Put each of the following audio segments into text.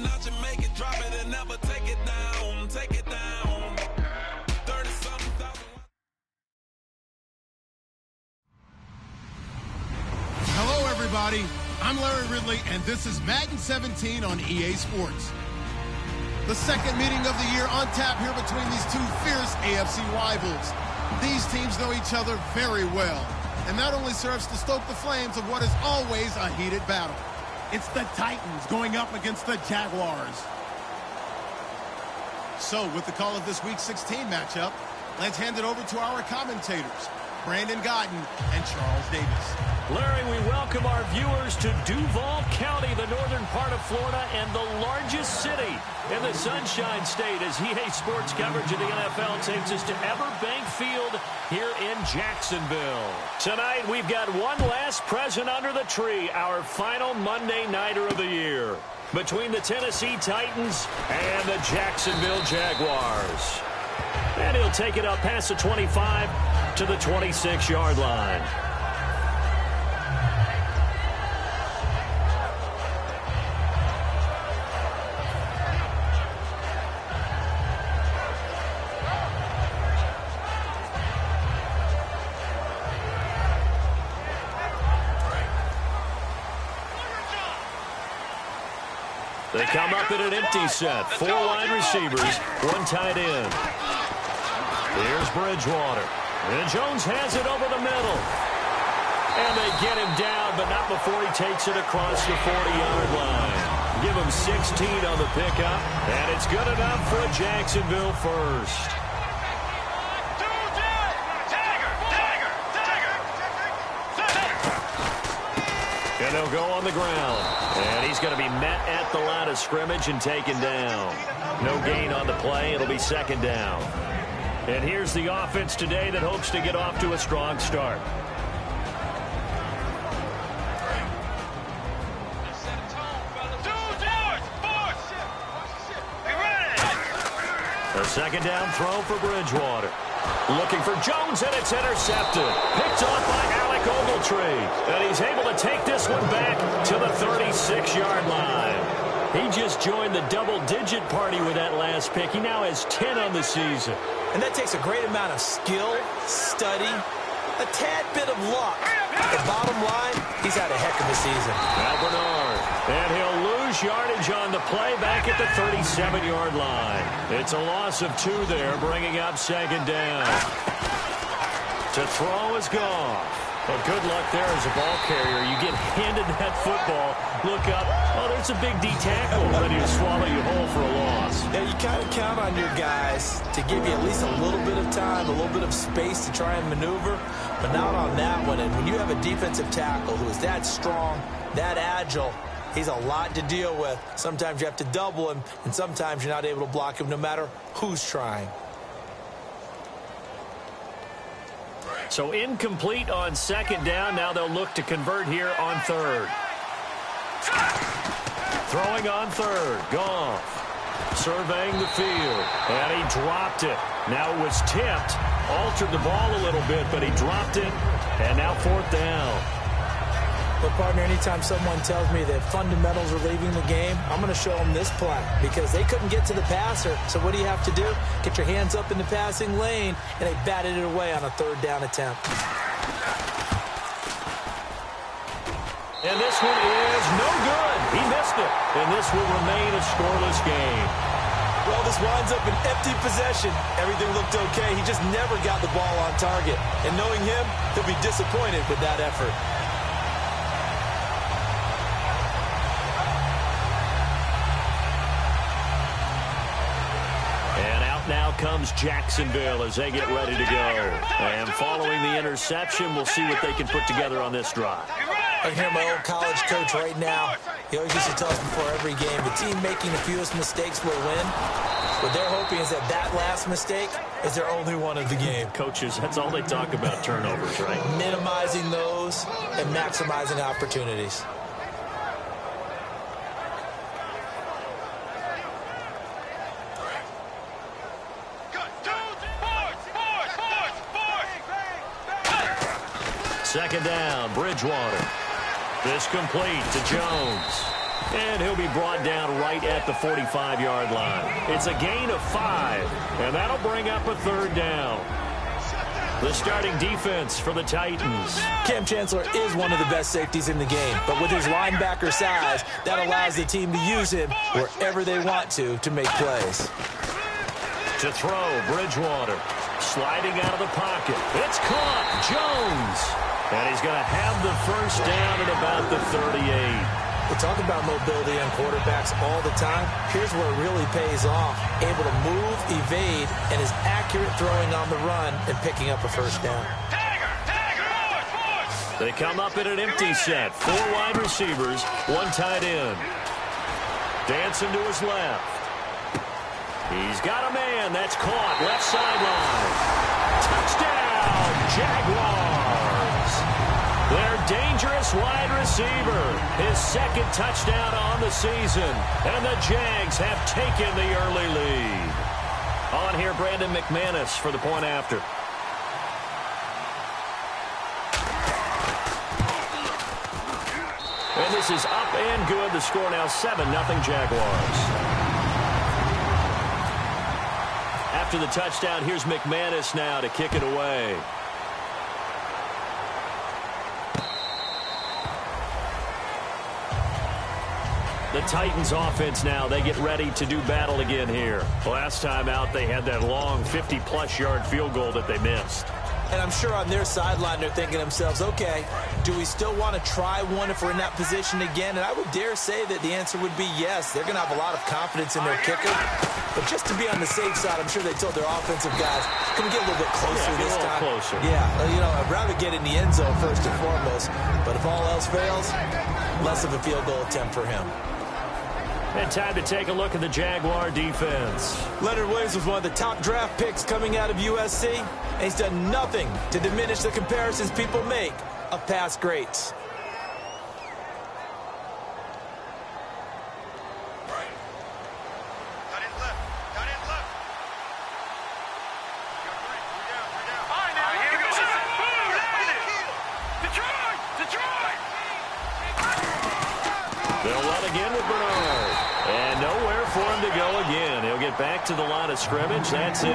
notch and make it, drop it and never take it down. Take it down. 30-something thousand. Hello, everybody. I'm Larry Ridley, and this is Madden 17 on EA Sports. The second meeting of the year on tap here between these two fierce AFC rivals. These teams know each other very well, and that only serves to stoke the flames of what is always a heated battle. It's the Titans going up against the Jaguars. So, with the call of this Week 16 matchup, let's hand it over to our commentators, Brandon Godden and Charles Davis. Larry, we welcome our viewers to Duval County, the northern part of Florida, and the largest city in the Sunshine State, as EA Sports coverage of the NFL takes us to Everbank Field here in Jacksonville. Tonight, we've got one last present under the tree, our final Monday Nighter of the year, between the Tennessee Titans and the Jacksonville Jaguars. And he'll take it up past the 25 to the 26-yard line. They come up in an empty set. 4 wide receivers, 1 tight end. Here's Bridgewater. And Jones has it over the middle. And they get him down, but not before he takes it across the 40-yard line. Give him 16 on the pickup, and it's good enough for a Jacksonville first. And they'll go on the ground. And he's going to be met at the line of scrimmage and taken down. No gain on the play. It'll be second down. And here's the offense today that hopes to get off to a strong start. A second down throw for Bridgewater. Looking for Jones, and it's intercepted. Picked off by Alec Ogletree. And he's able to take this one back to the 36-yard line. He just joined the double-digit party with that last pick. He now has 10 on the season. And that takes a great amount of skill, study, a tad bit of luck. The bottom line, he's had a heck of a season. Now Bernard. And he'll lose yardage on the play back at the 37-yard line. It's a loss of 2 there, bringing up second down. To throw is Goff. Well, good luck there as a ball carrier. You get handed that football, look up, oh, there's a big D tackle ready to swallow you whole for a loss. Yeah, you kind of count on your guys to give you at least a little bit of time, a little bit of space to try and maneuver, but not on that one. And when you have a defensive tackle who is that strong, that agile, he's a lot to deal with. Sometimes you have to double him, and sometimes you're not able to block him no matter who's trying. So incomplete on second down. Now they'll look to convert here on third. Throwing on third. Goff surveying the field. And he dropped it. Now it was tipped. Altered the ball a little bit, but he dropped it. And now fourth down. But, partner, anytime someone tells me that fundamentals are leaving the game, I'm going to show them this play because they couldn't get to the passer. So what do you have to do? Get your hands up in the passing lane, and they batted it away on a third down attempt. And this one is no good. He missed it. And this will remain a scoreless game. Well, this winds up an empty possession. Everything looked okay. He just never got the ball on target. And knowing him, he'll be disappointed with that effort. Now comes Jacksonville as they get ready to go. And following the interception, we'll see what they can put together on this drive. I can hear my old college coach right now. He always used to tell us before every game, the team making the fewest mistakes will win. What they're hoping is that that last mistake is their only one of the game. Coaches, that's all they talk about, turnovers, right? Minimizing those and maximizing opportunities. Second down, Bridgewater. This complete to Jones. And he'll be brought down right at the 45-yard line. It's a gain of 5, and that'll bring up a 3rd down. The starting defense for the Titans. Cam Chancellor is one of the best safeties in the game, but with his linebacker size, that allows the team to use him wherever they want to make plays. To throw, Bridgewater. Sliding out of the pocket. It's caught. Jones. And he's going to have the 1st down at about the 38. We talk about mobility on quarterbacks all the time. Here's where it really pays off. Able to move, evade, and is accurate throwing on the run and picking up a 1st down. They come up in an empty set. 4 wide receivers, 1 tight end. Dancing to his left. He's got a man. That's caught. Left sideline. Touchdown, Jaguars. Their dangerous wide receiver. His 2nd touchdown on the season. And the Jags have taken the early lead. On here, Brandon McManus for the point after. And this is up and good. The score now 7-0 Jaguars. After the touchdown, here's McManus now to kick it away. The Titans offense now, they get ready to do battle again here. Last time out, they had that long 50-plus yard field goal that they missed. And I'm sure on their sideline they're thinking to themselves, okay, do we still want to try one if we're in that position again? And I would dare say that the answer would be yes. They're going to have a lot of confidence in their kicker. But just to be on the safe side, I'm sure they told their offensive guys, can we get a little bit closer this time? Closer. Yeah, you know, I'd rather get in the end zone first and foremost. But if all else fails, less of a field goal attempt for him. And time to take a look at the Jaguar defense. Leonard Williams was one of the top draft picks coming out of USC, and he's done nothing to diminish the comparisons people make of past greats. They'll run again with Bernard. And nowhere for him to go again. He'll get back to the line of scrimmage. That's it.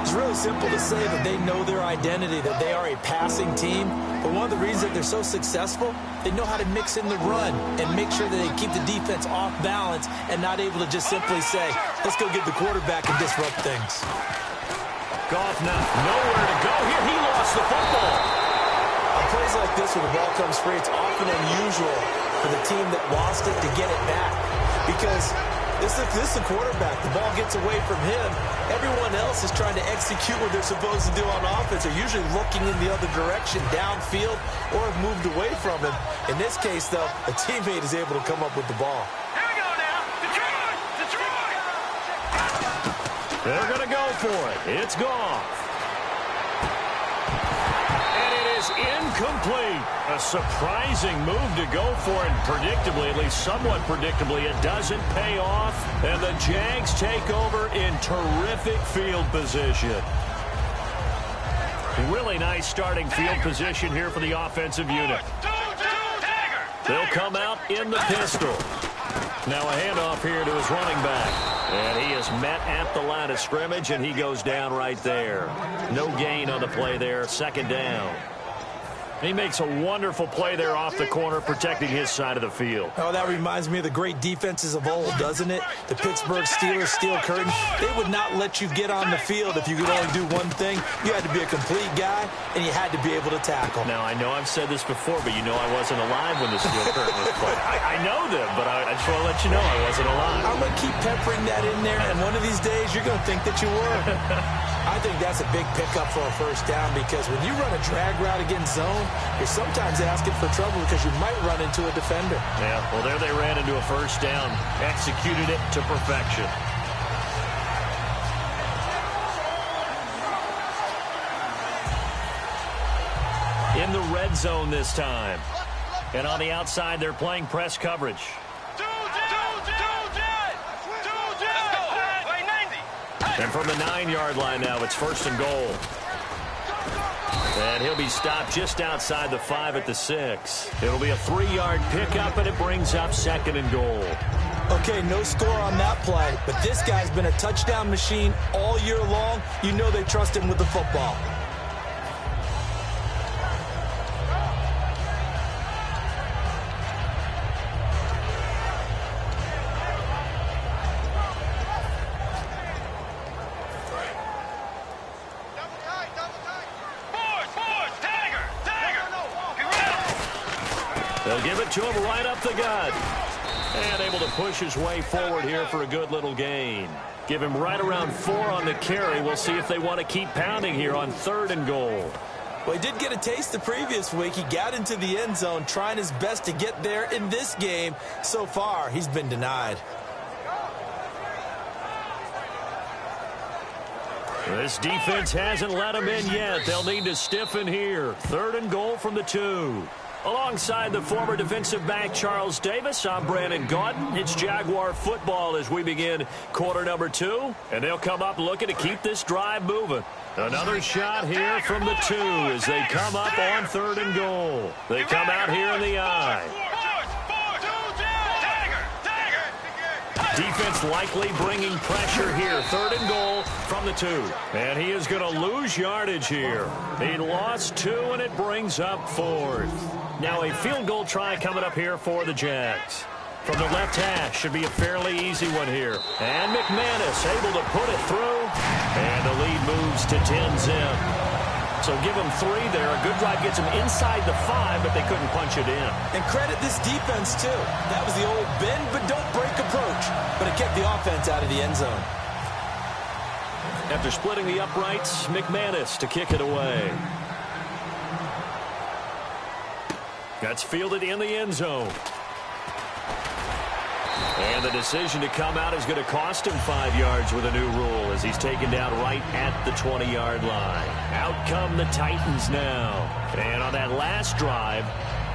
It's really simple to say that they know their identity, that they are a passing team. But one of the reasons that they're so successful, they know how to mix in the run and make sure that they keep the defense off balance and not able to just simply say, let's go get the quarterback and disrupt things. Goff now nowhere to go here. He lost the football. On plays like this where the ball comes free, it's often unusual for the team that lost it to get it back. Because this is the quarterback. The ball gets away from him. Everyone else is trying to execute what they're supposed to do on offense. They're usually looking in the other direction, downfield, or have moved away from him. In this case, though, a teammate is able to come up with the ball. Here we go now. Detroit! Detroit! They're going to go for it. It's gone. And it is incomplete. A surprising move to go for it. Predictably, at least somewhat predictably, it doesn't pay off. And the Jags take over in terrific field position. Really nice starting field position here for the offensive unit. They'll come out in the pistol. Now a handoff here to his running back. And he is met at the line of scrimmage, and he goes down right there. No gain on the play there. 2nd down. He makes a wonderful play there off the corner, protecting his side of the field. Oh, that reminds me of the great defenses of old, doesn't it? The Pittsburgh Steelers, Steel Curtain. They would not let you get on the field if you could only do one thing. You had to be a complete guy, and you had to be able to tackle. Now, I know I've said this before, but you know I wasn't alive when the Steel Curtain was played. I know them, but I just want to let you know I wasn't alive. I'm going to keep peppering that in there, and one of these days you're going to think that you were. I think that's a big pickup for a 1st down, because when you run a drag route against zone, you're sometimes asking for trouble because you might run into a defender. Yeah, well, there they ran into a 1st down. Executed it to perfection. In the red zone this time. And on the outside, they're playing press coverage. And from the 9-yard line now, it's 1st and goal. And he'll be stopped just outside the 5 at the 6. It'll be a 3-yard pickup, and it brings up 2nd and goal. Okay, no score on that play, but this guy's been a touchdown machine all year long. You know they trust him with the football. They'll give it to him right up the gut. And able to push his way forward here for a good little gain. Give him right around 4 on the carry. We'll see if they want to keep pounding here on 3rd and goal. Well, he did get a taste the previous week. He got into the end zone trying his best to get there in this game. So far, he's been denied. This defense hasn't let him in yet. They'll need to stiffen here. 3rd and goal from the 2. Alongside the former defensive back Charles Davis, I'm Brandon Gaudin. It's Jaguar football as we begin quarter number 2. And they'll come up looking to keep this drive moving. Another shot here from the 2 as they come up on 3rd and goal. They come out here in the eye. Defense likely bringing pressure here. 3rd and goal from the 2. And he is going to lose yardage here. He lost 2, and it brings up 4th. Now a field goal try coming up here for the Jags. From the left hash, should be a fairly easy one here. And McManus able to put it through. And the lead moves to 10-zip. So give them 3 there. A good drive gets them inside the 5, but they couldn't punch it in. And credit this defense, too. That was the old bend but don't break approach. But it kept the offense out of the end zone. After splitting the uprights, McManus to kick it away. That's fielded in the end zone. And the decision to come out is going to cost him 5 yards with a new rule as he's taken down right at the 20-yard line. Out come the Titans now. And on that last drive,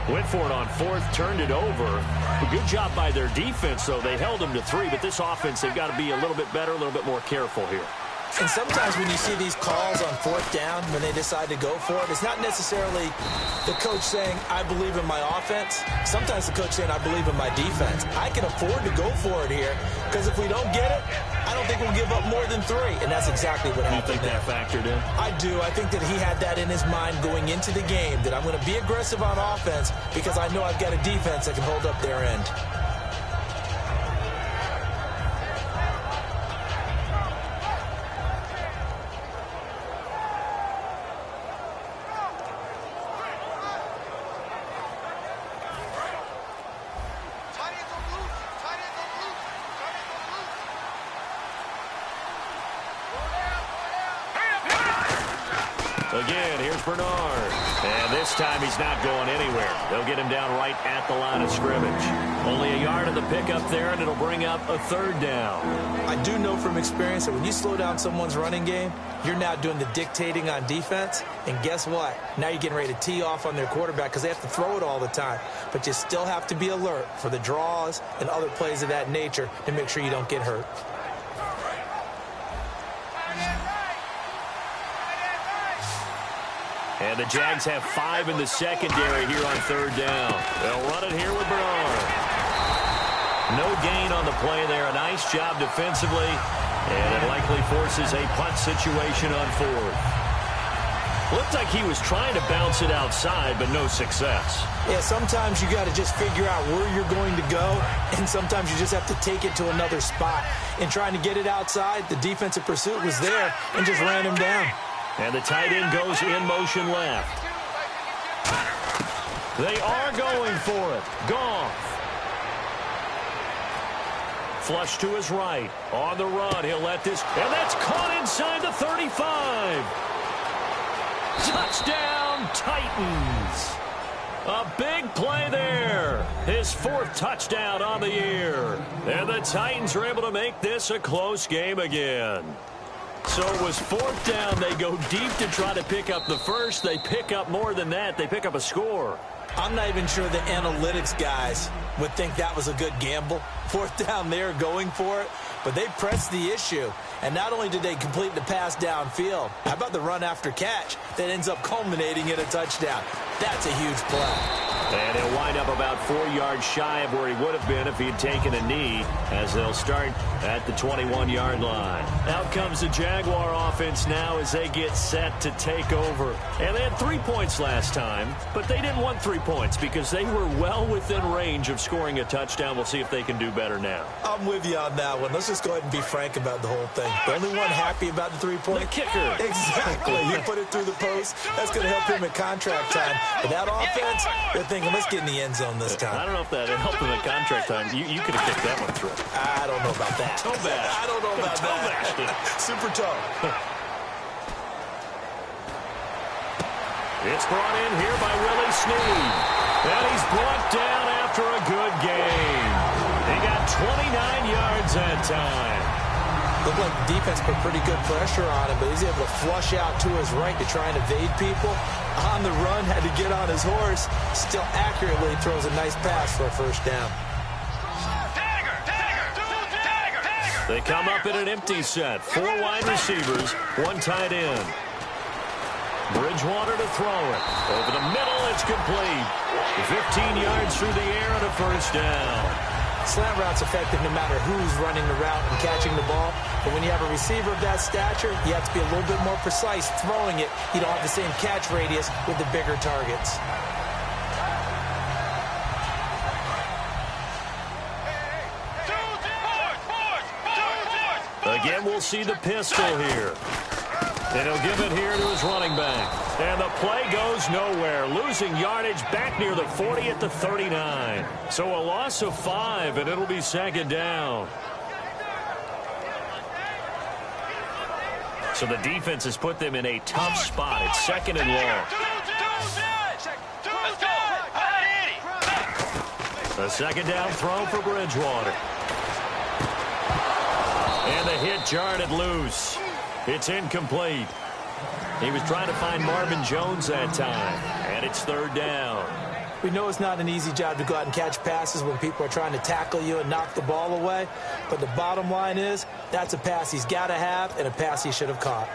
went for it on 4th, turned it over. A good job by their defense, though. They held them to 3, but this offense, they've got to be a little bit better, a little bit more careful here. And sometimes when you see these calls on 4th down, when they decide to go for it, it's not necessarily the coach saying, I believe in my offense. Sometimes the coach saying, I believe in my defense. I can afford to go for it here because if we don't get it, I don't think we'll give up more than 3. And that's exactly what happened. You think that factored in? I do. I think that he had that in his mind going into the game, that I'm going to be aggressive on offense because I know I've got a defense that can hold up their end. Again, here's Bernard. And this time he's not going anywhere. They'll get him down right at the line of scrimmage. Only a yard of the pickup there, and it'll bring up a 3rd down. I do know from experience that when you slow down someone's running game, you're now doing the dictating on defense. And guess what? Now you're getting ready to tee off on their quarterback because they have to throw it all the time. But you still have to be alert for the draws and other plays of that nature to make sure you don't get hurt. And the Jags have 5 in the secondary here on 3rd down. They'll run it here with Bernard. No gain on the play there. A nice job defensively. And it likely forces a punt situation on 4th. Looked like he was trying to bounce it outside, but no success. Yeah, sometimes you got to just figure out where you're going to go, and sometimes you just have to take it to another spot. In trying to get it outside, the defensive pursuit was there and just ran him down. And the tight end goes in motion left. They are going for it. Goff. Flush to his right. On the run, he'll let this. And that's caught inside the 35. Touchdown, Titans. A big play there. His 4th touchdown on the year. And the Titans are able to make this a close game again. So it was 4th down. They go deep to try to pick up the first. They pick up more than that. They pick up a score. I'm not even sure the analytics guys would think that was a good gamble. 4th down there going for it. But they pressed the issue. And not only did they complete the pass downfield, how about the run after catch that ends up culminating in a touchdown? That's a huge play. And he'll wind up about 4 yards shy of where he would have been if he had taken a knee, as they'll start at the 21-yard line. Out comes the Jaguar offense now as they get set to take over. And they had 3 points last time, but they didn't want 3 points because they were well within range of scoring a touchdown. We'll see if they can do better now. I'm with you on that one. Let's just go ahead and be frank about the whole thing. The only one happy about the 3-point? The kicker. Exactly. He put it through the post. That's going to help him at contract time. But that offense, they're thinking, let's get in the end zone this time. I don't know if that helped him at contract time. You could have kicked that one through. I don't know about that. Toe bash. I don't know about that. Super toe. It's brought in here by Willie Snead. And he's brought down after a good game. He got 29 yards that time. Looked like the defense put pretty good pressure on him, but he's able to flush out to his right to try and evade people. On the run, had to get on his horse. Still accurately throws a nice pass for a 1st down. They come up in an empty set. 4 wide receivers, 1 tight end. Bridgewater to throw it. Over the middle, it's complete. 15 yards through the air and a 1st down. Slant route's effective no matter who's running the route and catching the ball. But when you have a receiver of that stature, you have to be a little bit more precise throwing it. You don't have the same catch radius with the bigger targets. Again, we'll see the pistol here. And he'll give it here to his running back. And the play goes nowhere. Losing yardage back near the 40 at the 39. So a loss of 5, and it'll be 2nd down. So the defense has put them in a tough spot. It's 2nd and long. A 2nd down throw for Bridgewater. And the hit jarred it loose. It's incomplete. He was trying to find Marvin Jones that time. And it's 3rd down. We know it's not an easy job to go out and catch passes when people are trying to tackle you and knock the ball away. But the bottom line is, that's a pass he's got to have and a pass he should have caught.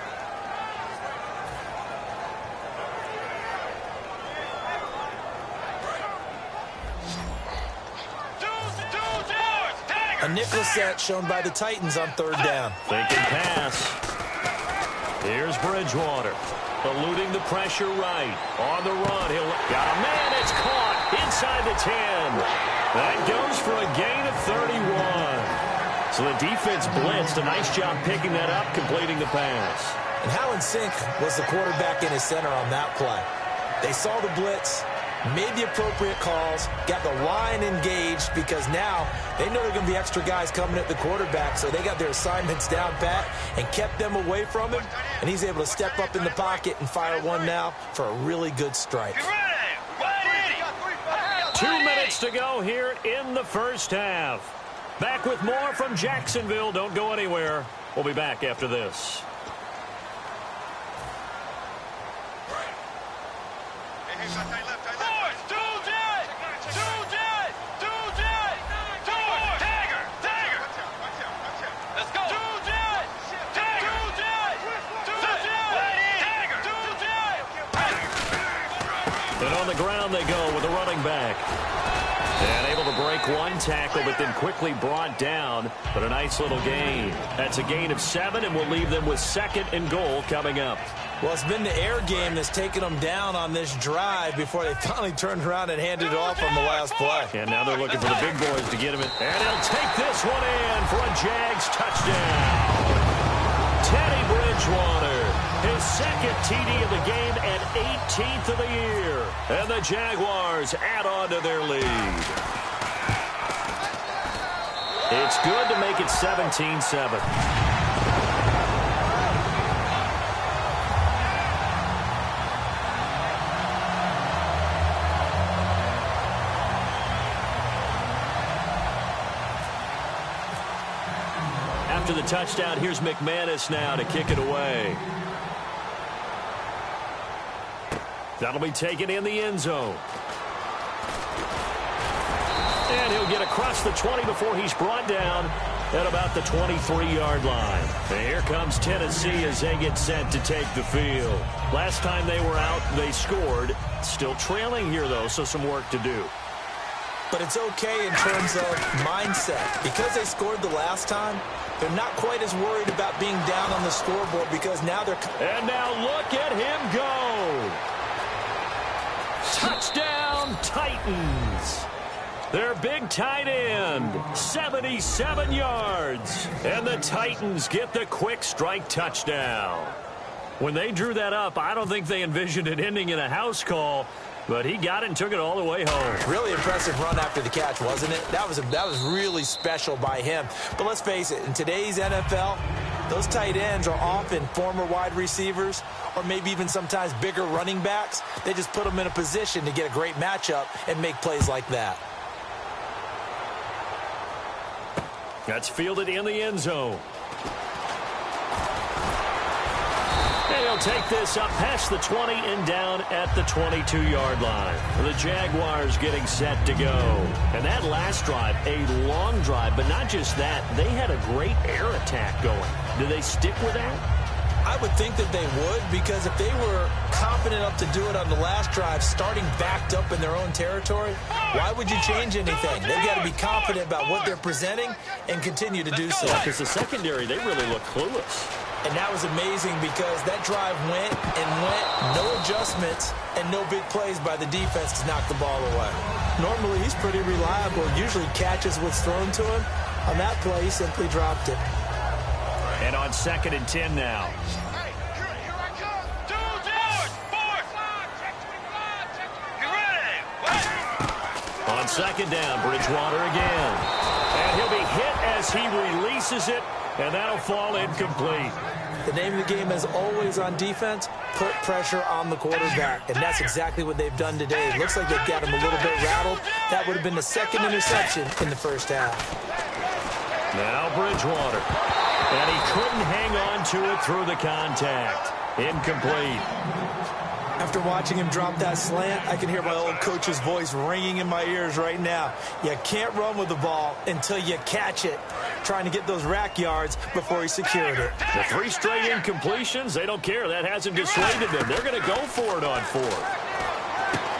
A nickel set shown by the Titans on 3rd down. Thinking pass. Here's Bridgewater. Eluding the pressure right. On the run. He'll got a man. It's caught inside the 10. That goes for a gain of 31. So the defense blitzed. A nice job picking that up, completing the pass. And how in sync was the quarterback and his center on that play? They saw the blitz, made the appropriate calls, got the line engaged because now they know there are going to be extra guys coming at the quarterback, so they got their assignments down pat and kept them away from him, and he's able to step up in the pocket and fire one now for a really good strike. 2 minutes to go here in the 1st half. Back with more from Jacksonville. Don't go anywhere. We'll be back after this. And on the ground they go with a running back. And able to break 1 tackle, but then quickly brought down. But a nice little gain. That's a gain of 7, and we'll leave them with 2nd and goal coming up. Well, it's been the air game that's taken them down on this drive before they finally turned around and handed it off on the last play. And now they're looking for the big boys to get him in. And he'll take this one in for a Jags touchdown. Teddy Bridgewater, his 2nd TD of the game and 18th of the year. And the Jaguars add on to their lead. It's good to make it 17-7. After the touchdown, here's McManus now to kick it away. That'll be taken in the end zone. And he'll get across the 20 before he's brought down at about the 23-yard line. And here comes Tennessee as they get set to take the field. Last time they were out, they scored. Still trailing here, though, so some work to do. But it's okay in terms of mindset. Because they scored the last time, they're not quite as worried about being down on the scoreboard because now they're... And now look at him go. Touchdown, Titans. Their big tight end, 77 yards. And the Titans get the quick strike touchdown. When they drew that up, I don't think they envisioned it ending in a house call, but he got it and took it all the way home. Really impressive run after the catch, wasn't it? That was really special by him. But let's face it, in today's NFL, those tight ends are often former wide receivers or maybe even sometimes bigger running backs. They just put them in a position to get a great matchup and make plays like that. That's fielded in the end zone. And he'll take this up past the 20 and down at the 22-yard line. The Jaguars getting set to go. And that last drive, a long drive, but not just that. They had a great air attack going. Do they stick with that? I would think that they would, because if they were confident enough to do it on the last drive, starting backed up in their own territory, why would you change anything? They've got to be confident about what they're presenting and continue to do so. Because the secondary, they really look clueless. And that was amazing because that drive went and went, no adjustments and no big plays by the defense to knock the ball away. Normally, he's pretty reliable, usually catches what's thrown to him. On that play, he simply dropped it. And on 2nd and 10 now. Hey, here I come. You ready? On 2nd down, Bridgewater again. And he'll be hit as he releases it, and that'll fall incomplete. The name of the game is always on defense, put pressure on the quarterback. And that's exactly what they've done today. It looks like they've got him a little bit rattled. That would have been the second interception in the first half. Now Bridgewater. And he couldn't hang on to it through the contact. Incomplete. After watching him drop that slant, I can hear my old coach's voice ringing in my ears right now. You can't run with the ball until you catch it. Trying to get those rack yards before he secured it. The 3 straight incompletions, they don't care. That hasn't dissuaded them. They're going to go for it on 4th.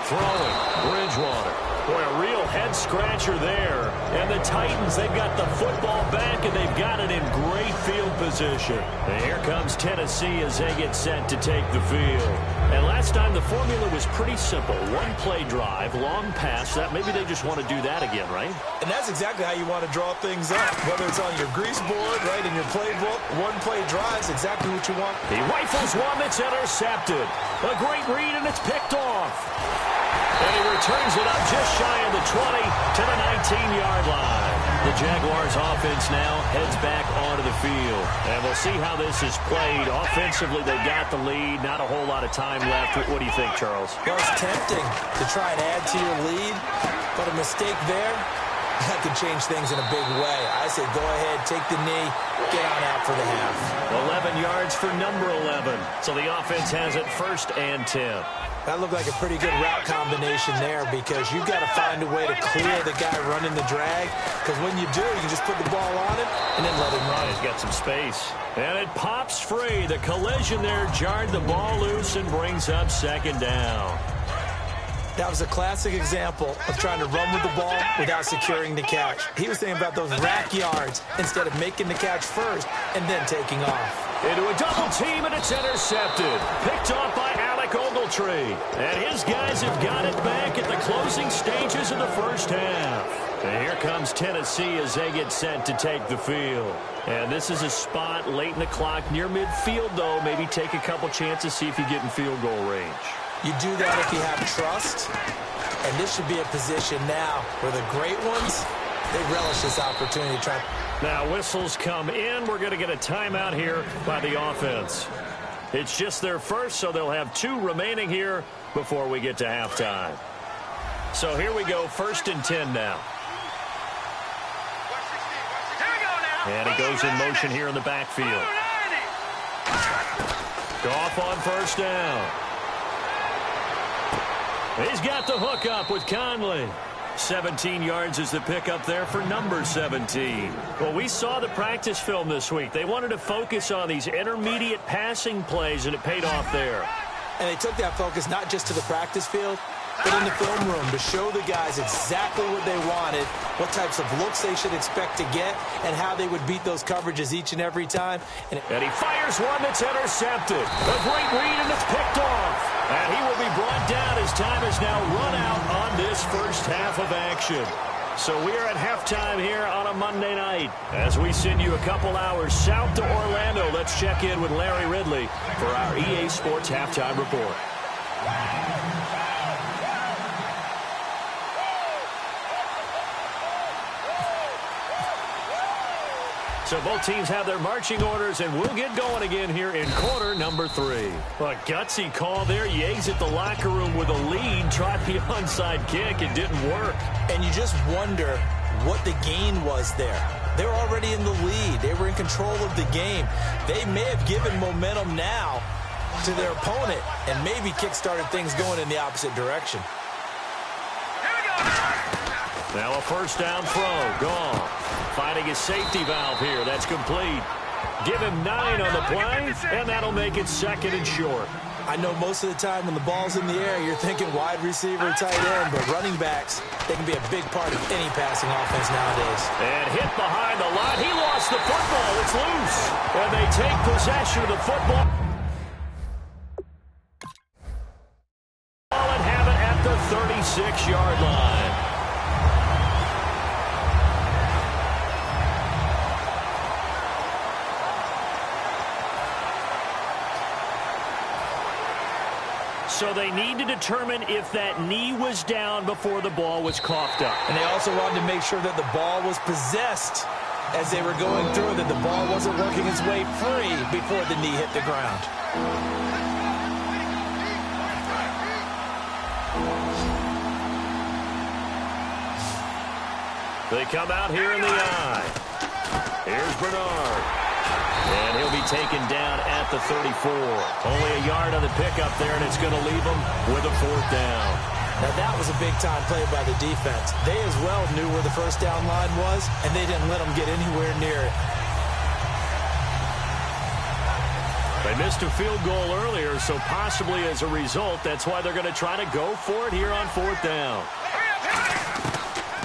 Throwing, Bridgewater. Boy, a real head-scratcher there. And the Titans, they've got the football back, and they've got it in great field position. And here comes Tennessee as they get set to take the field. And last time, the formula was pretty simple. 1-play drive, long pass. That maybe they just want to do that again, right? And that's exactly how you want to draw things up. Whether it's on your grease board, right, in your playbook, 1-play drive is exactly what you want. He rifles one that's intercepted. A great read, and it's picked off. And he returns it up just shy of the 20 to the 19-yard line. The Jaguars offense now heads back onto the field. And we'll see how this is played. Offensively, they got the lead. Not a whole lot of time left. What do you think, Charles? Well, it's tempting to try and add to your lead, but a mistake there, that could change things in a big way. I say go ahead, take the knee, get on out for the half. 11 yards for number 11. So the offense has it 1st and 10. That looked like a pretty good route combination there because you've got to find a way to clear the guy running the drag, because when you do, you can just put the ball on him and then let him run. He's got some space. And it pops free. The collision there jarred the ball loose and brings up 2nd down. That was a classic example of trying to run with the ball without securing the catch. He was thinking about those rack yards instead of making the catch first and then taking off. Into a double team, and it's intercepted. Picked off by Alec Ogletree. And his guys have got it back at the closing stages of the first half. And here comes Tennessee as they get set to take the field. And this is a spot late in the clock near midfield, though. Maybe take a couple chances, see if you get in field goal range. You do that if you have trust, and this should be a position now where the great ones, they relish this opportunity. Now whistles come in. We're going to get a timeout here by the offense. It's just their first, so they'll have 2 remaining here before we get to halftime. So here we go, 1st and 10 now. And he goes in motion here in the backfield. Goff on 1st down. He's got the hook up with Conley. 17 yards is the pickup there for number 17. Well, we saw the practice film this week. They wanted to focus on these intermediate passing plays, and it paid off there. And they took that focus not just to the practice field, but in the film room to show the guys exactly what they wanted, what types of looks they should expect to get, and how they would beat those coverages each and every time. And he fires one that's intercepted. A great read, and it's picked off. And he will be brought down as time is now run out on this first half of action. So we are at halftime here on a Monday night. As we send you a couple hours south to Orlando, let's check in with Larry Ridley for our EA Sports Halftime Report. So both teams have their marching orders, and we'll get going again here in quarter number 3. A gutsy call there. You exit the locker room with a lead, tried the onside kick. It didn't work. And you just wonder what the gain was there. They're already in the lead. They were in control of the game. They may have given momentum now to their opponent and maybe kick-started things going in the opposite direction. Now a first down throw. Gone. Finding his safety valve here. That's complete. Give him 9 on the play, and that'll make it 2nd and short. I know most of the time when the ball's in the air, you're thinking wide receiver, tight end, but running backs, they can be a big part of any passing offense nowadays. And hit behind the line. He lost the football. It's loose. And they take possession of the football. And have it at the 36-yard line. So they need to determine if that knee was down before the ball was coughed up. And they also wanted to make sure that the ball was possessed as they were going through, that the ball wasn't working its way free before the knee hit the ground. They come out here in the eye. Here's Bernard. And he'll be taken down at the 34. Only a yard on the pickup there, and it's going to leave him with a 4th down. Now, that was a big-time play by the defense. They as well knew where the first down line was, and they didn't let them get anywhere near it. They missed a field goal earlier, so possibly as a result, that's why they're going to try to go for it here on 4th down.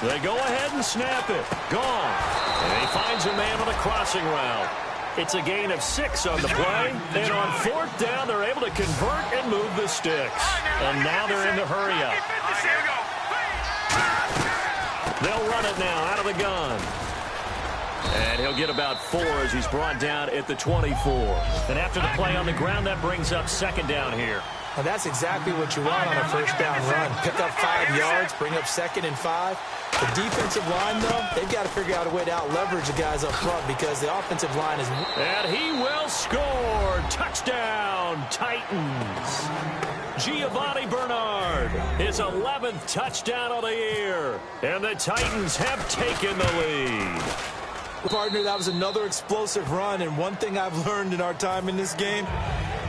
They go ahead and snap it. Gone. And he finds a man on a crossing route. It's a gain of 6 on the play. And on 4th down, they're able to convert and move the sticks. And now they're in the hurry up. They'll run it now out of the gun. And he'll get about 4 as he's brought down at the 24. And after the play on the ground, that brings up 2nd down here. And that's exactly what you want on a first down run. Pick up 5 yards, bring up 2nd and 5. The defensive line, though, they've got to figure out a way to out-leverage the guys up front because the offensive line is... And he will score. Touchdown, Titans. Giovanni Bernard, his 11th touchdown of the year. And the Titans have taken the lead. Partner, that was another explosive run, and one thing I've learned in our time in this game,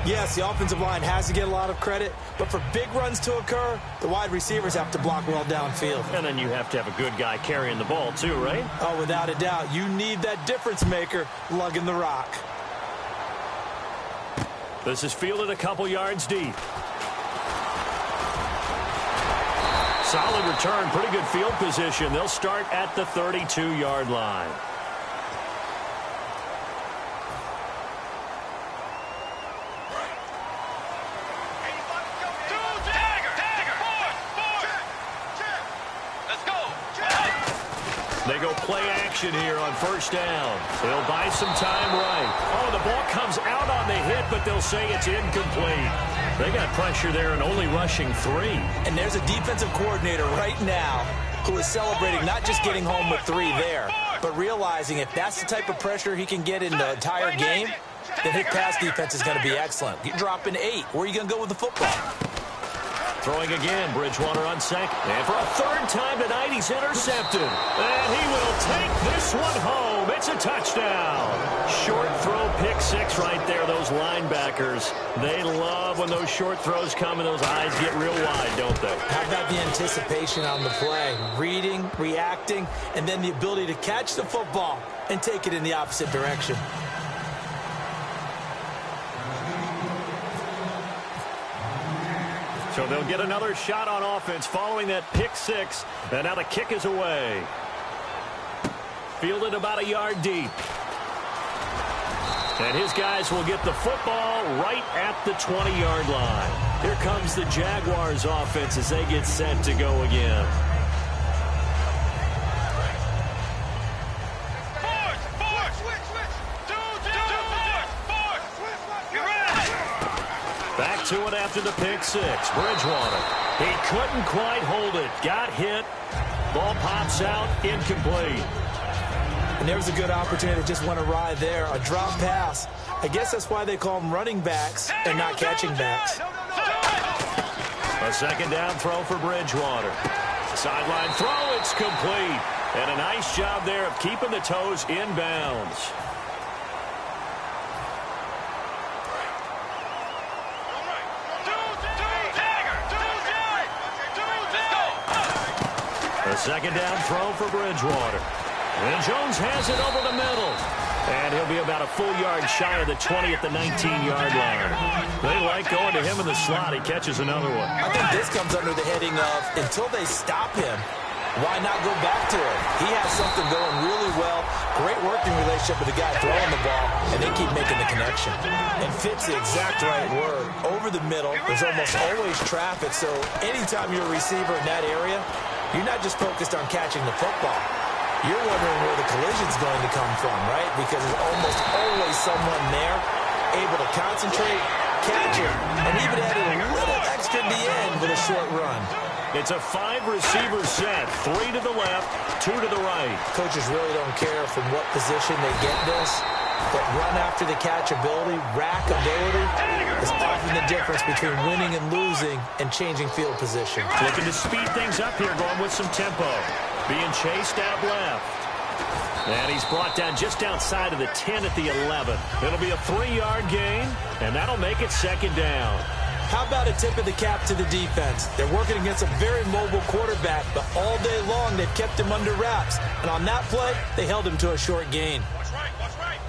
yes, the offensive line has to get a lot of credit, but for big runs to occur, the wide receivers have to block well downfield. And then you have to have a good guy carrying the ball too, right? Oh, without a doubt. You need that difference maker lugging the rock. This is fielded a couple yards deep. Solid return, pretty good field position. They'll start at the 32-yard line. They go play action here on first down. They'll buy some time right. Oh, the ball comes out on the hit, but they'll say it's incomplete. They got pressure there and only rushing 3. And there's a defensive coordinator right now who is celebrating not just getting home with 3 there, but realizing if that's the type of pressure he can get in the entire game, then his pass defense is going to be excellent. You're dropping 8. Where are you going to go with the football? Throwing again, Bridgewater on 2nd. And for a 3rd time tonight, he's intercepted. And he will take this one home. Boom, it's a touchdown. Short throw, pick six right there. Those linebackers, they love when those short throws come and those eyes get real wide, don't they? How about the anticipation on the play? Reading, reacting, and then the ability to catch the football and take it in the opposite direction. So they'll get another shot on offense following that pick six. And now the kick is away. Fielded about a yard deep. And his guys will get the football right at the 20-yard line. Here comes the Jaguars offense as they get set to go again. Back to it after the pick six. Bridgewater. He couldn't quite hold it. Got hit. Ball pops out. Incomplete. And there was a good opportunity to just went awry there. A drop pass. I guess that's why they call them running backs and not catching backs. A second down throw for Bridgewater. Sideline throw. It's complete. And a nice job there of keeping the toes in bounds. A second down throw for Bridgewater. And Jones has it over the middle. And he'll be about a full yard shy of the 20 at the 19-yard line. They like going to him in the slot. He catches another one. I think this comes under the heading of until they stop him, why not go back to him? He has something going really well. Great working relationship with the guy throwing the ball, and they keep making the connection. And fits the exact right word. Over the middle, there's almost always traffic, so anytime you're a receiver in that area, you're not just focused on catching the football. You're wondering where the collision's going to come from, right? Because there's almost always someone there able to concentrate, catch it, and even add a little extra at the end with a short run. It's a 5-receiver set. 3 to the left, 2 to the right. Coaches really don't care from what position they get this, but run after the catch ability, rack ability, is often the difference between winning and losing and changing field position. Looking to speed things up here, going with some tempo. Being chased out left. And he's brought down just outside of the 10 at the 11. It'll be a 3-yard gain, and that'll make it second down. How about a tip of the cap to the defense? They're working against a very mobile quarterback, but all day long they've kept him under wraps. And on that play, they held him to a short gain. What's right? What's right?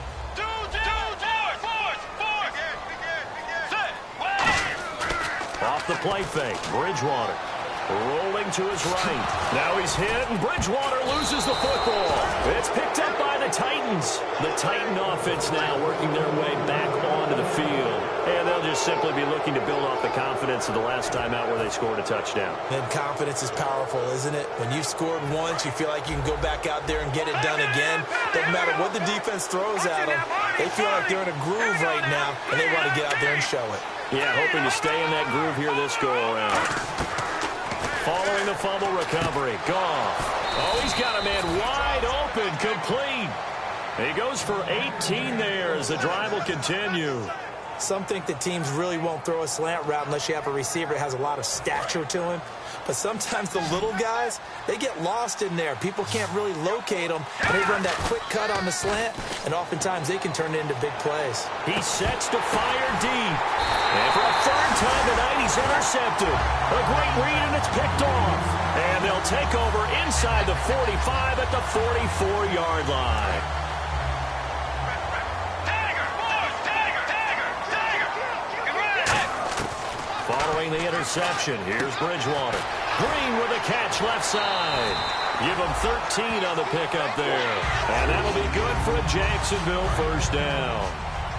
Off the play fake, Bridgewater rolling to his right. Now he's hit, and Bridgewater loses the football. It's picked up by the Titans. The Titan offense now working their way back onto the field. And they'll just simply be looking to build off the confidence of the last time out where they scored a touchdown. And confidence is powerful, isn't it? When you've scored once, you feel like you can go back out there and get it done again. Doesn't matter what the defense throws at them. They feel like they're in a groove right now, and they want to get out there and show it. Yeah, hoping to stay in that groove here this go-around. Following the fumble recovery, Goff. Oh, he's got a man wide open, complete. He goes for 18 there as the drive will continue. Some think that teams really won't throw a slant route unless you have a receiver that has a lot of stature to him. But sometimes the little guys, they get lost in there. People can't really locate them. And they run that quick cut on the slant, and oftentimes they can turn it into big plays. He sets to fire deep. And for a third time tonight, he's intercepted. A great read, and it's picked off. And they'll take over inside the 45 at the 44-yard line. Following the interception, here's Bridgewater. Green with a catch left side. Give him 13 on the pickup there. And that'll be good for a Jacksonville first down.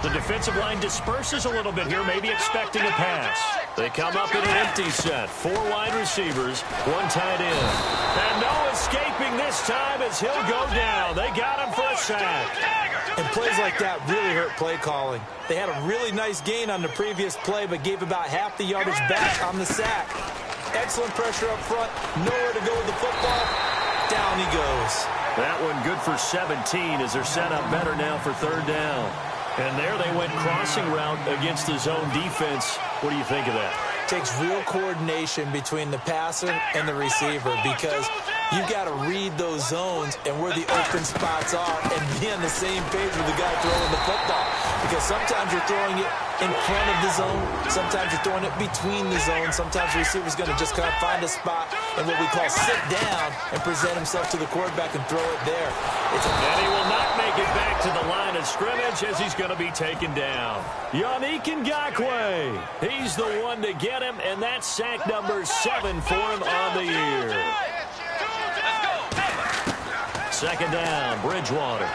The defensive line disperses a little bit here, maybe expecting a pass. They come up in an empty set. 4 wide receivers, 1 tight end. And no escaping this time as he'll go down. They got him for a sack. And plays like that really hurt play calling. They had a really nice gain on the previous play, but gave about half the yardage back on the sack. Excellent pressure up front. Nowhere to go with the football. Down he goes. That one good for 17 as they're set up better now for third down. And there they went crossing route against the zone defense. What do you think of that? takes real coordination between the passer and the receiver because you've got to read those zones and where the open spots are and be on the same page with the guy throwing the football. Because sometimes you're throwing it in front of the zone. Sometimes you're throwing it between the zones. Sometimes the receiver's going to just kind of find a spot and what we call sit down and present himself to the quarterback and throw it there. And he will not make it back to the line of scrimmage as he's going to be taken down. Yannick Ngakoue, he's the one to get him, and that's sack number 7 for him on the year. Second down, Bridgewater.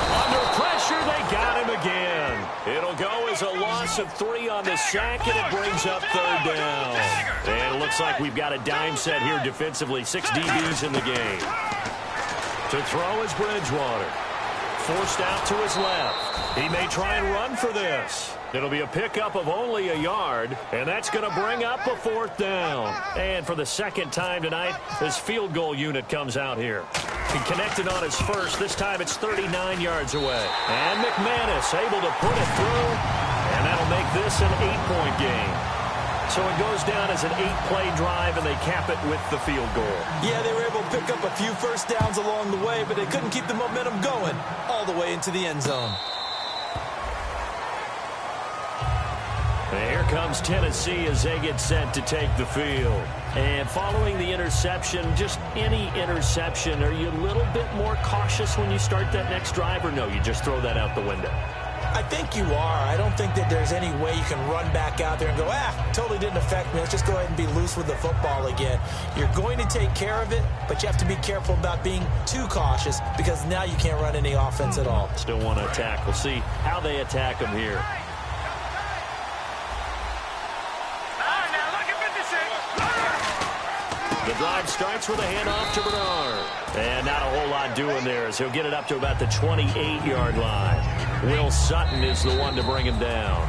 Under pressure, they got him again. It'll go as a loss of 3 on the sack, and it brings up third down. And it looks like we've got a dime set here defensively. 6 DBs in the game. To throw is Bridgewater. Forced out to his left. He may try and run for this. It'll be a pickup of only a yard, and that's going to bring up a fourth down. And for the second time tonight, his field goal unit comes out here. He connected on his first. This time it's 39 yards away. And McManus able to put it through, and that'll make this an 8-point game. So it goes down as an 8-play drive, and they cap it with the field goal. Yeah, they were able to pick up a few first downs along the way, but they couldn't keep the momentum going all the way into the end zone. And here comes Tennessee as they get set to take the field. And following the interception, just any interception, are you a little bit more cautious when you start that next drive, or no, you just throw that out the window? I think you are. I don't think that there's any way you can run back out there and go, totally didn't affect me. Let's just go ahead and be loose with the football again. You're going to take care of it, but you have to be careful about being too cautious because now you can't run any offense at all. Still want to attack. We'll see how they attack him here. The drive starts with a handoff to Bernard. And not a whole lot doing there as he'll get it up to about the 28-yard line. Will Sutton is the one to bring him down.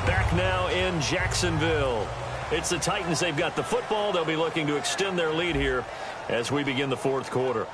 Back now in Jacksonville. It's the Titans. They've got the football. They'll be looking to extend their lead here as we begin the fourth quarter.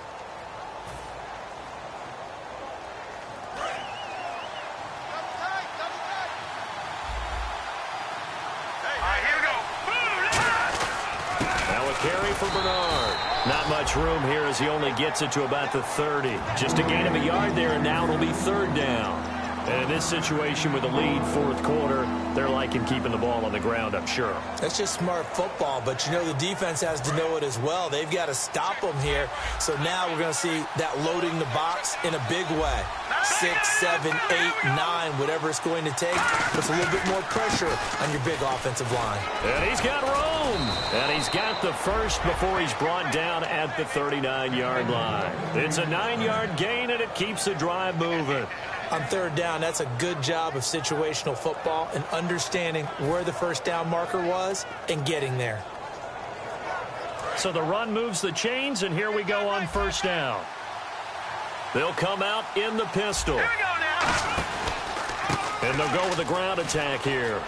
Carry for Bernard. Not much room here as he only gets it to about the 30. Just a gain of a yard there, and now it'll be third down. And in this situation with the lead fourth quarter, they're liking keeping the ball on the ground, I'm sure. That's just smart football, but you know the defense has to know it as well. They've got to stop them here. So now we're going to see that loading the box in a big way. 6, 7, 8, 9, whatever it's going to take, puts a little bit more pressure on your big offensive line. And he's got room. And he's got the first before he's brought down at the 39-yard line. It's a 9-yard gain, and it keeps the drive moving. On third down, that's a good job of situational football and understanding where the first down marker was and getting there. So the run moves the chains, and here we go on first down. They'll come out in the pistol. Here we go now. And they'll go with a ground attack here.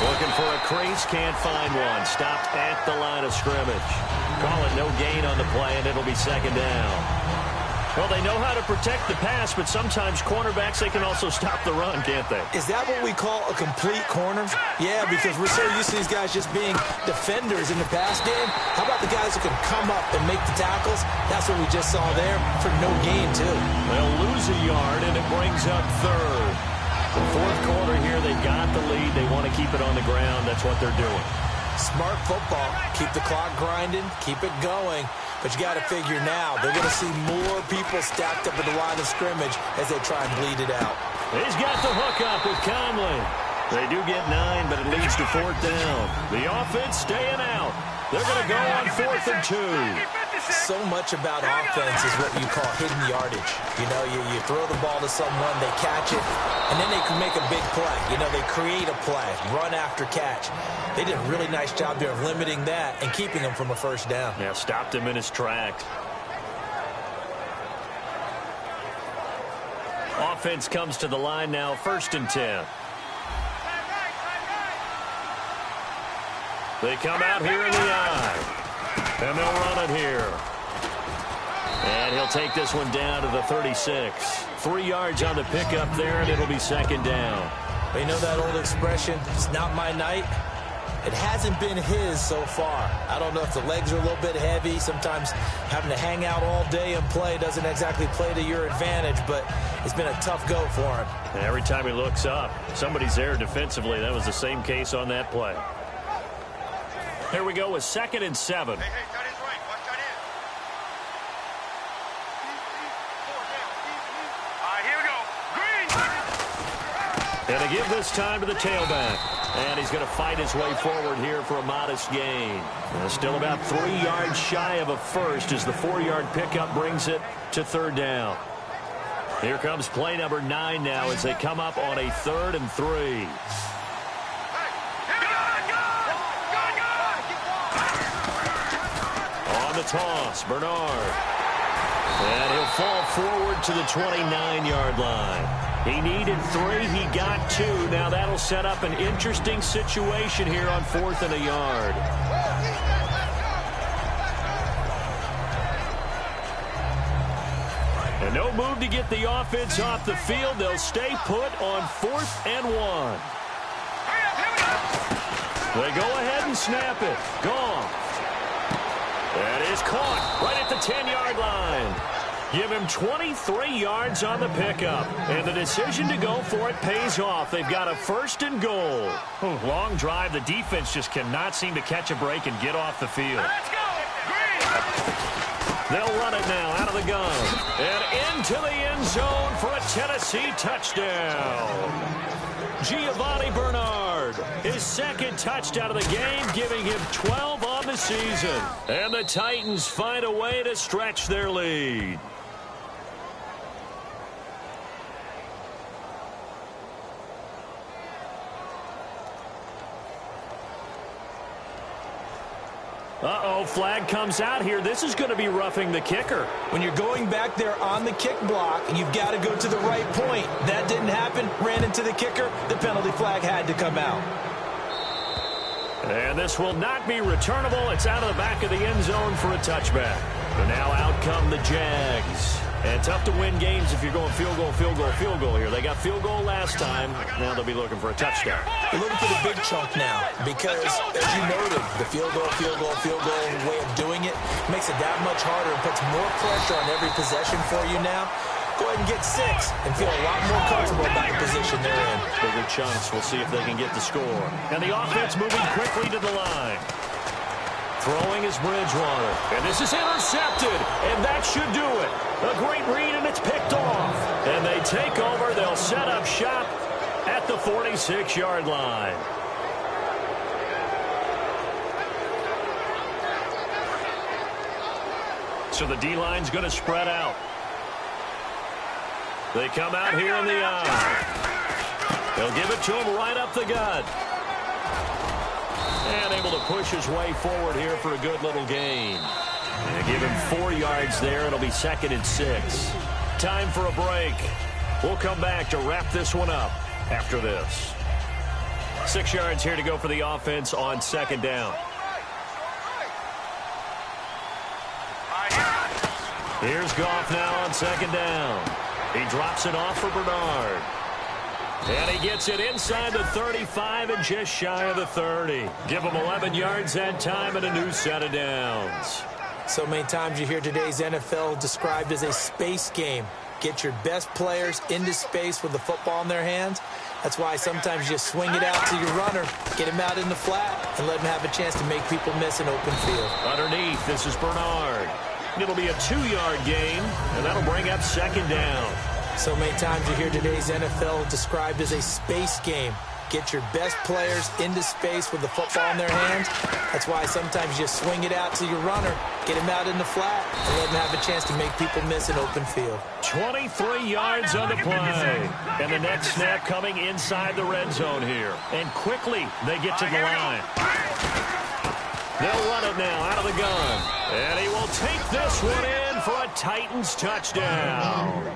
Looking for a crease, can't find one. Stopped at the line of scrimmage. Call it no gain on the play, and it'll be second down. Well, they know how to protect the pass, but sometimes cornerbacks, they can also stop the run, can't they? Is that what we call a complete corner? Yeah, because we're so used to these guys just being defenders in the pass game. How about the guys who can come up and make the tackles? That's what we just saw there for no gain, too. They'll lose a yard, and it brings up third. The fourth quarter here, they've got the lead. They want to keep it on the ground. That's what they're doing. Smart football. Keep the clock grinding. Keep it going. But you got to figure now, they're going to see more people stacked up at the line of scrimmage as they try and bleed it out. He's got the hook up with Conley. They do get 9, but it leads to fourth down. The offense staying out. They're going to go on 4th and 2. So much about offense is what you call hidden yardage. You know, you throw the ball to someone, they catch it, and then they can make a big play. You know, they create a play, run after catch. They did a really nice job there of limiting that and keeping him from a first down. Yeah, stopped him in his tracks. Offense comes to the line now, 1st and 10. They come out here in the eye. And they'll run it here. And he'll take this one down to the 36. 3 yards on the pickup there, and it'll be second down. But you know that old expression, it's not my night? It hasn't been his so far. I don't know if the legs are a little bit heavy. Sometimes having to hang out all day and play doesn't exactly play to your advantage, but it's been a tough go for him. And every time he looks up, somebody's there defensively. That was the same case on that play. Here we go with 2nd and 7. Hey, tight end's right. Watch tight end. All right, here we go. Green! And they give this time to the tailback. And he's going to fight his way forward here for a modest gain. Still about 3 yards shy of a first as the 4-yard pickup brings it to 3rd down. Here comes play number 9 now as they come up on a 3rd and 3. On the toss, Bernard. And he'll fall forward to the 29-yard line. He needed 3. He got 2. Now that'll set up an interesting situation here on 4th and a yard. And no move to get the offense off the field. They'll stay put on 4th and 1. They go ahead and snap it. Gone. That is caught right at the 10-yard line. Give him 23 yards on the pickup. And the decision to go for it pays off. They've got a 1st and goal. Long drive. The defense just cannot seem to catch a break and get off the field. Let's go! Green! They'll run it now out of the gun. And into the end zone for a Tennessee touchdown. Giovanni Bernard, his 2nd touchdown of the game, giving him 12 on the season. And the Titans find a way to stretch their lead. Uh-oh, flag comes out here. This is going to be roughing the kicker. When you're going back there on the kick block, you've got to go to the right point. That didn't happen. Ran into the kicker. The penalty flag had to come out. And this will not be returnable. It's out of the back of the end zone for a touchback. But now out come the Jags. And tough to win games if you're going field goal, field goal, field goal here. They got field goal last time. Now they'll be looking for a touchdown. They're looking for the big chunk now because, as you noted, the field goal way of doing it makes it that much harder and puts more pressure on every possession for you now. Go ahead and get 6 and feel a lot more comfortable about the position they're in. Bigger chunks. We'll see if they can get the score. And the offense moving quickly to the line. Throwing is Bridgewater. And this is intercepted. And that should do it. A great read, and it's picked off. And they take over. They'll set up shop at the 46-yard line. So the D-line's going to spread out. They come out here in the eye. They'll give it to him right up the gut. And able to push his way forward here for a good little gain. And give him 4 yards there. It'll be 2nd and 6. Time for a break. We'll come back to wrap this one up after this. 6 yards here to go for the offense on 2nd down. Here's Goff now on 2nd down. He drops it off for Bernard. And he gets it inside the 35 and just shy of the 30. Give him 11 yards that time and a new set of downs. So many times you hear today's NFL described as a space game. Get your best players into space with the football in their hands. That's why sometimes you swing it out to your runner, get him out in the flat, and let him have a chance to make people miss an open field. Underneath, this is Bernard. It'll be a 2-yard gain, and that'll bring up 2nd down. So many times you hear today's NFL described as a space game. Get your best players into space with the football in their hands. That's why sometimes you swing it out to your runner, get him out in the flat, and let him have a chance to make people miss an open field. 23 yards on the play. And the next snap coming inside the red zone here. And quickly they get to the line. They'll run it now out of the gun. And he will take this one in for a Titans touchdown.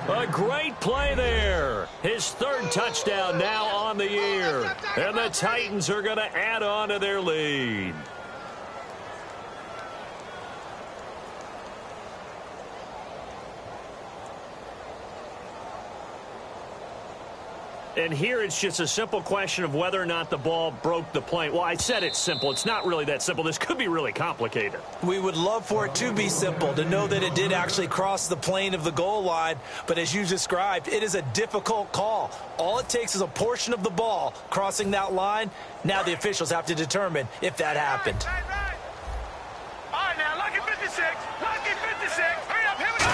A great play there. His 3rd touchdown now on the year. And the Titans are going to add on to their lead. And here it's just a simple question of whether or not the ball broke the plane. Well, I said it's simple. It's not really that simple. This could be really complicated. We would love for it to be simple, to know that it did actually cross the plane of the goal line. But as you described, it is a difficult call. All it takes is a portion of the ball crossing that line. Now the officials have to determine if that happened. Right. All right, now, lucky 56. Lucky 56. Hurry up, here we go.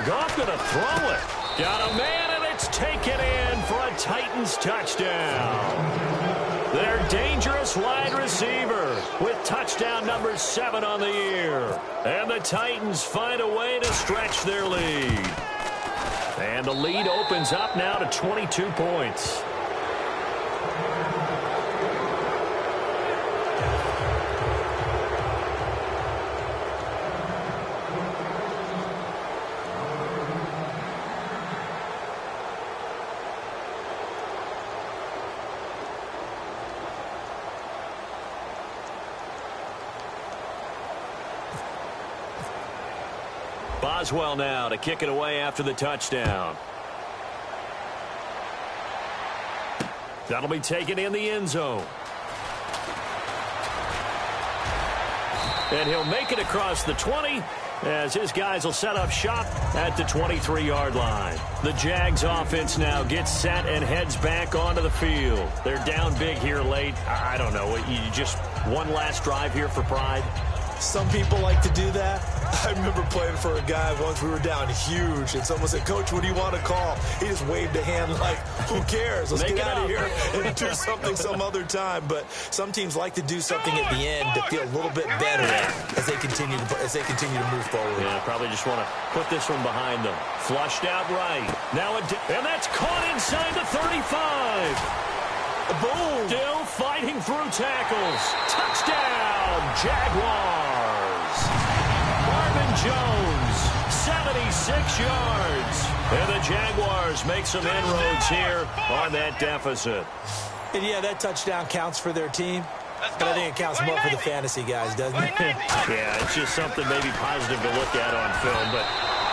Goff going to throw it. Got a man, and it's taken in for a Titans touchdown. Their dangerous wide receiver with touchdown number 7 on the year. And the Titans find a way to stretch their lead. And the lead opens up now to 22 points. Boswell now to kick it away after the touchdown. That'll be taken in the end zone. And he'll make it across the 20 as his guys will set up shop at the 23-yard line. The Jags offense now gets set and heads back onto the field. They're down big here late. I don't know. You just one last drive here for pride. Some people like to do that. I remember playing for a guy once. We were down huge, and someone said, "Coach, what do you want to call?" He just waved a hand like, "Who cares? Let's get out of here and do something some other time." But some teams like to do something at the end to feel a little bit better as they continue to move forward. Yeah, probably just want to put this one behind them. Flushed out right. Now and that's caught inside the 35. Boom! Still fighting through tackles. Touchdown, Jaguars. Marvin Jones, 76 yards. And the Jaguars make some inroads here on that deficit. And yeah, that touchdown counts for their team. But I think it counts more for the fantasy guys, doesn't it? Yeah, it's just something maybe positive to look at on film, but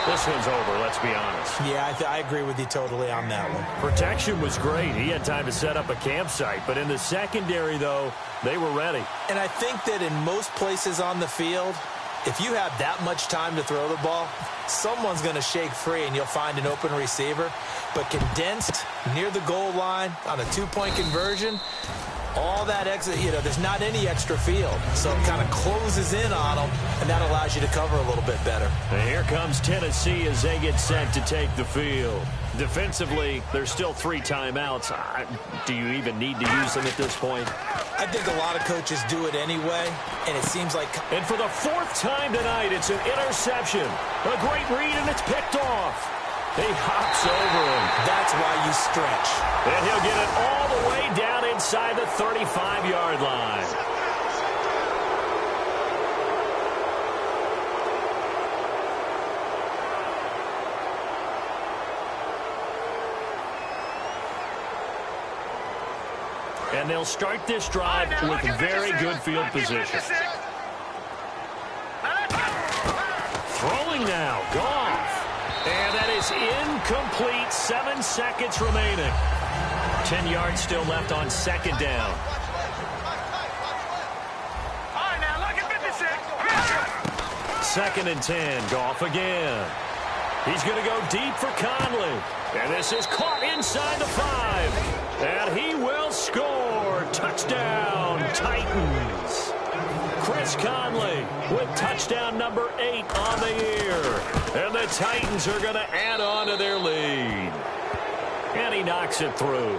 this one's over, let's be honest. Yeah, I agree with you totally on that one. Protection was great. He had time to set up a campsite, but in the secondary, though, they were ready. And I think that in most places on the field, if you have that much time to throw the ball, someone's going to shake free and you'll find an open receiver. But condensed near the goal line on a two-point conversion, all that extra, there's not any extra field. So it kind of closes in on them, and that allows you to cover a little bit better. And here comes Tennessee as they get set to take the field. Defensively, there's still 3 timeouts. Do you even need to use them at this point? I think a lot of coaches do it anyway, and it seems like... And for the 4th time tonight, it's an interception. A great read, and it's picked off. He hops over him. That's why you stretch. And he'll get it all the way down inside the 35-yard line. And they'll start this drive with very good field position. Throwing now, Goff. And that is incomplete. 7 seconds remaining. 10 yards still left on 2nd down. All right, now, lucky 56. 2nd and 10. Goff again. He's going to go deep for Conley. And this is caught inside the 5. And he will score. Touchdown, Titans. Chris Conley with touchdown number 8 on the year. And the Titans are going to add on to their lead. And he knocks it through.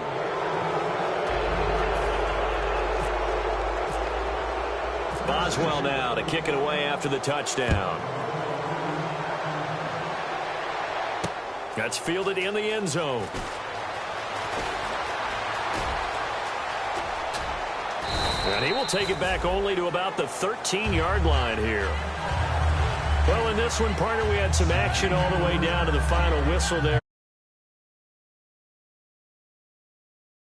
Boswell now to kick it away after the touchdown. That's fielded in the end zone. And he will take it back only to about the 13-yard line here. Well, in this one, partner, we had some action all the way down to the final whistle there.